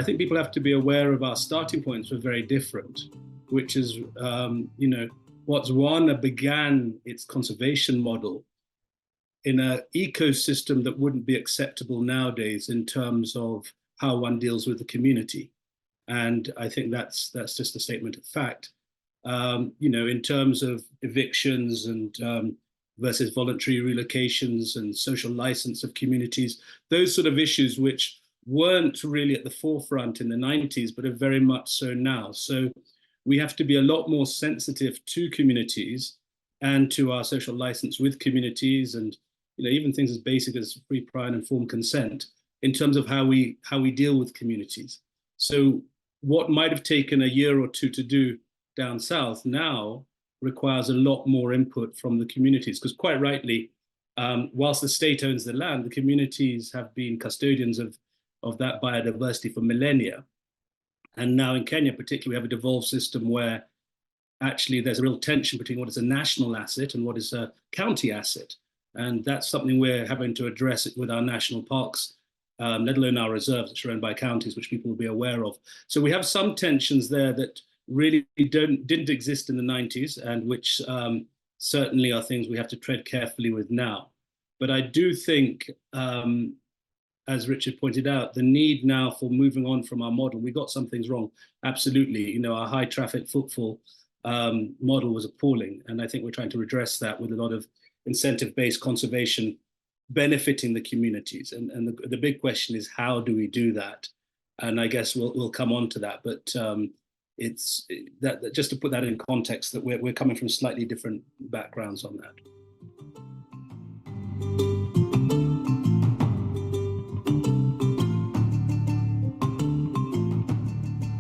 think people have to be aware of our starting points were very different, which is, Botswana began its conservation model in an ecosystem that wouldn't be acceptable nowadays in terms of how one deals with the community. And I think that's just a statement of fact. In terms of evictions and versus voluntary relocations and social license of communities, those sort of issues which weren't really at the forefront in the 90s, but are very much so now. So we have to be a lot more sensitive to communities and to our social license with communities, and even things as basic as free, prior, and informed consent in terms of how we deal with communities. So what might have taken a year or two to do down south now requires a lot more input from the communities, because quite rightly, whilst the state owns the land, the communities have been custodians of that biodiversity for millennia. And now in Kenya particularly, we have a devolved system where actually there's a real tension between what is a national asset and what is a county asset. And that's something we're having to address it with our national parks, let alone our reserves, which are owned by counties, which people will be aware of. So we have some tensions there that really didn't exist in the 90s, and which certainly are things we have to tread carefully with now. But I do think, as Richard pointed out, the need now for moving on from our model. We got some things wrong, absolutely. Our high traffic footfall model was appalling, and I think we're trying to redress that with a lot of incentive-based conservation benefiting the communities. And the big question is, how do we do that? And I guess we'll come on to that. But it's that just to put that in context, that we're coming from slightly different backgrounds on that.